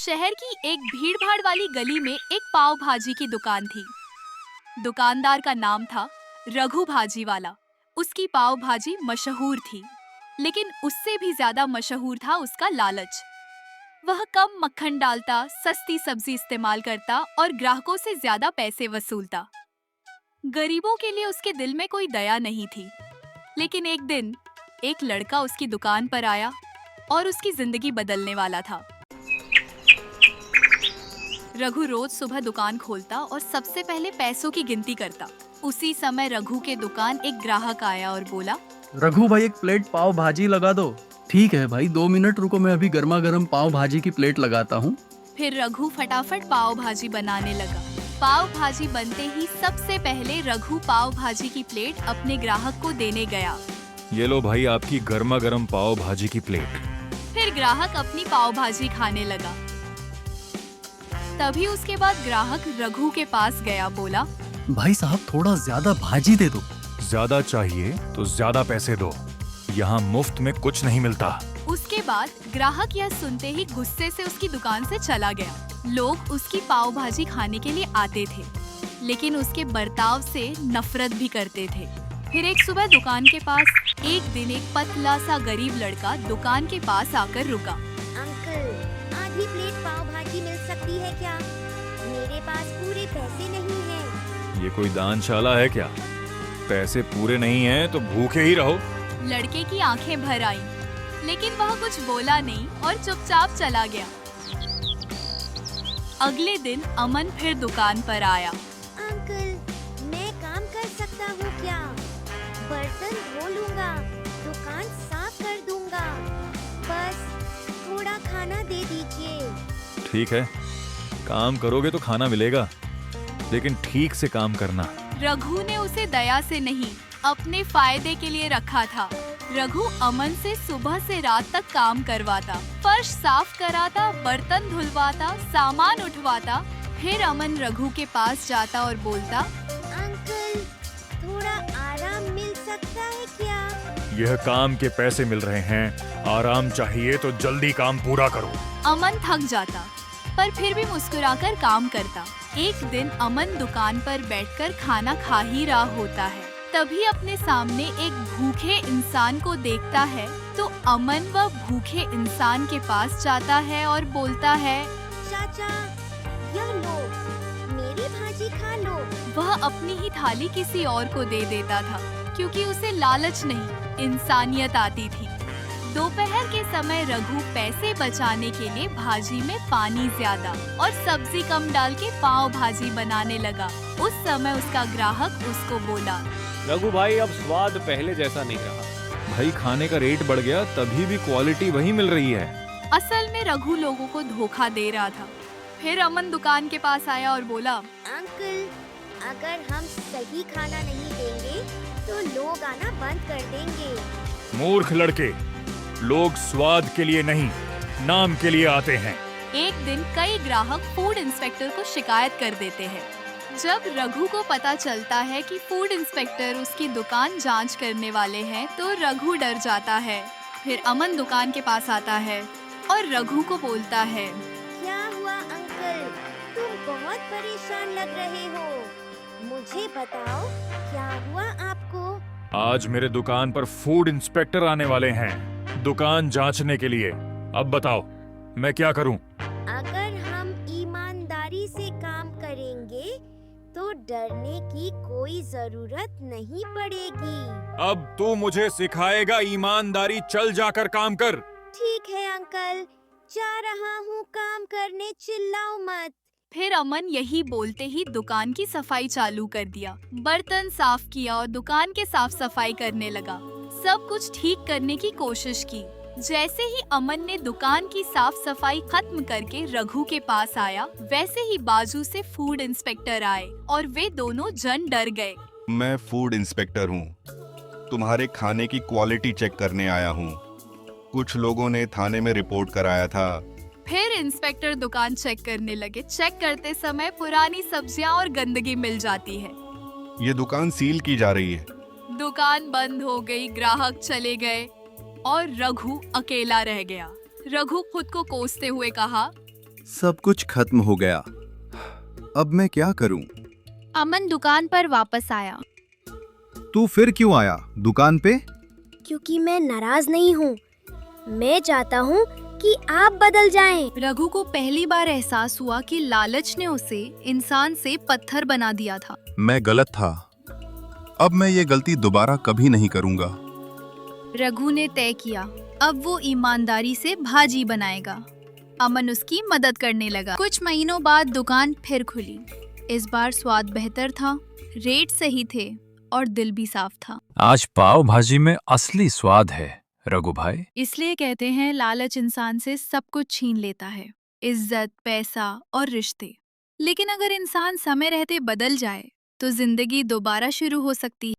शहर की एक भीड़-भाड़ वाली गली में एक पाव भाजी की दुकान थी। दुकानदार का नाम था रघु भाजी वाला। उसकी पाव भाजी मशहूर थी, लेकिन उससे भी ज्यादा मशहूर था उसका लालच। वह कम मक्खन डालता, सस्ती सब्जी इस्तेमाल करता और ग्राहकों से ज्यादा पैसे वसूलता। गरीबों के लिए उसके दिल में कोई दया नहीं थी। लेकिन एक दिन एक लड़का उसकी दुकान पर आया और उसकी जिंदगी बदलने वाला था। रघु रोज सुबह दुकान खोलता और सबसे पहले पैसों की गिनती करता। उसी समय रघु के दुकान एक ग्राहक आया और बोला, रघु भाई, एक प्लेट पाव भाजी लगा दो। ठीक है भाई, 2 मिनट रुको, मैं अभी गर्मा गर्म पाव भाजी की प्लेट लगाता हूँ। फिर रघु फटाफट पाव भाजी बनाने लगा। पाव भाजी बनते ही सबसे पहले रघु पाव भाजी की प्लेट अपने ग्राहक को देने गया। ये लो भाई, आपकी गर्मा गर्म पाव भाजी की प्लेट। फिर ग्राहक अपनी पाव भाजी खाने लगा। तभी उसके बाद ग्राहक रघु के पास गया, बोला, भाई साहब, थोड़ा ज्यादा भाजी दे दो। ज्यादा चाहिए तो ज्यादा पैसे दो, यहाँ मुफ्त में कुछ नहीं मिलता। उसके बाद ग्राहक यह सुनते ही गुस्से से उसकी दुकान से चला गया। लोग उसकी पाव भाजी खाने के लिए आते थे, लेकिन उसके बर्ताव से नफरत भी करते थे। फिर एक सुबह दुकान के पास एक दिन एक पतला सा गरीब लड़का दुकान के पास आकर रुका। अंकल, आधी प्लेट पाव भाजी मिल सकती है क्या? मेरे पास पूरे पैसे नहीं हैं। ये कोई दानशाला है क्या? पैसे पूरे नहीं हैं तो भूखे ही रहो। लड़के की आंखें भर आईं, लेकिन वह कुछ बोला नहीं और चुपचाप चला गया। अगले दिन अमन फिर दुकान पर आया। अंकल, मैं काम कर सकता हूँ क्या? बर्तन धो लूँगा, दुकान साफ कर दूँगा। बस थोड़ा खाना दे दीजिए। ठीक है, काम करोगे तो खाना मिलेगा, लेकिन ठीक से काम करना। रघु ने उसे दया से नहीं, अपने फायदे के लिए रखा था। रघु अमन से सुबह से रात तक काम करवाता, फर्श साफ कराता, बर्तन धुलवाता, सामान उठवाता। फिर अमन रघु के पास जाता और बोलता, अंकल, थोड़ा आराम मिल सकता है क्या? यह काम के पैसे मिल रहे हैं, आराम चाहिए तो जल्दी काम पूरा करो। अमन थक जाता, पर फिर भी मुस्कुराकर काम करता। एक दिन अमन दुकान पर बैठकर खाना खा ही रहा होता है, तभी अपने सामने एक भूखे इंसान को देखता है। तो अमन वह भूखे इंसान के पास जाता है और बोलता है, चाचा, यह लो, मेरी भाजी खा लो। वह अपनी ही थाली किसी और को दे देता था, क्योंकि उसे लालच नहीं, इंसानियत आती थी। दोपहर के समय रघु पैसे बचाने के लिए भाजी में पानी ज्यादा और सब्जी कम डाल के पाव भाजी बनाने लगा। उस समय उसका ग्राहक उसको बोला, रघु भाई, अब स्वाद पहले जैसा नहीं रहा। भाई, खाने का रेट बढ़ गया, तभी भी क्वालिटी वही मिल रही है। असल में रघु लोगों को धोखा दे रहा था। फिर अमन दुकान के पास आया और बोला, अंकल, अगर हम सही खाना नहीं देंगे तो लोग आना बंद कर देंगे। मूर्ख लड़के, लोग स्वाद के लिए नहीं, नाम के लिए आते हैं। एक दिन कई ग्राहक फूड इंस्पेक्टर को शिकायत कर देते हैं। जब रघु को पता चलता है कि फूड इंस्पेक्टर उसकी दुकान जांच करने वाले हैं, तो रघु डर जाता है। फिर अमन दुकान के पास आता है और रघु को बोलता है, क्या हुआ अंकल? तुम बहुत परेशान लग रहे हो। मुझे बताओ, क्या हुआ आपको? आज मेरे दुकान पर फूड इंस्पेक्टर आने वाले हैं, दुकान जांचने के लिए। अब बताओ, मैं क्या करूं? अगर हम ईमानदारी से काम करेंगे तो डरने की कोई जरूरत नहीं पड़ेगी। अब तू मुझे सिखाएगा ईमानदारी? चल जाकर काम कर। ठीक है अंकल, जा रहा हूँ काम करने, चिल्लाओ मत। फिर अमन यही बोलते ही दुकान की सफाई चालू कर दिया। बर्तन साफ किया और दुकान के साफ सफाई करने लगा। सब कुछ ठीक करने की कोशिश की। जैसे ही अमन ने दुकान की साफ सफाई खत्म करके रघु के पास आया, वैसे ही बाजू से फूड इंस्पेक्टर आए और वे दोनों जन डर गए। मैं फूड इंस्पेक्टर हूँ, तुम्हारे खाने की क्वालिटी चेक करने आया हूँ। कुछ लोगों ने थाने में रिपोर्ट कराया था। फिर इंस्पेक्टर दुकान चेक करने लगे। चेक करते समय पुरानी सब्जियां और गंदगी मिल जाती है। ये दुकान सील की जा रही है। दुकान बंद हो गई, ग्राहक चले गए और रघु अकेला रह गया। रघु खुद को कोसते हुए कहा, सब कुछ खत्म हो गया। अब मैं क्या करूं? अमन दुकान पर वापस आया। तू फिर क्यों आया दुकान पे? क्योंकि मैं नाराज नहीं हूँ। मैं चाहता हूँ कि आप बदल जाएं। रघु को पहली बार एहसास हुआ कि लालच ने उसे इंसान से पत्थर बना दिया था। मैं गलत था। अब मैं ये गलती दोबारा कभी नहीं करूंगा। रघु ने तय किया, अब वो ईमानदारी से भाजी बनाएगा। अमन उसकी मदद करने लगा। कुछ महीनों बाद दुकान फिर खुली। इस बार स्वाद बेहतर था, रेट सही थे और दिल भी साफ था। आज पाव भाजी में असली स्वाद है रघु भाई। इसलिए कहते हैं लालच इंसान से सब कुछ छीन लेता है, इज्जत, पैसा और रिश्ते। लेकिन अगर इंसान समय रहते बदल जाए तो जिंदगी दोबारा शुरू हो सकती है।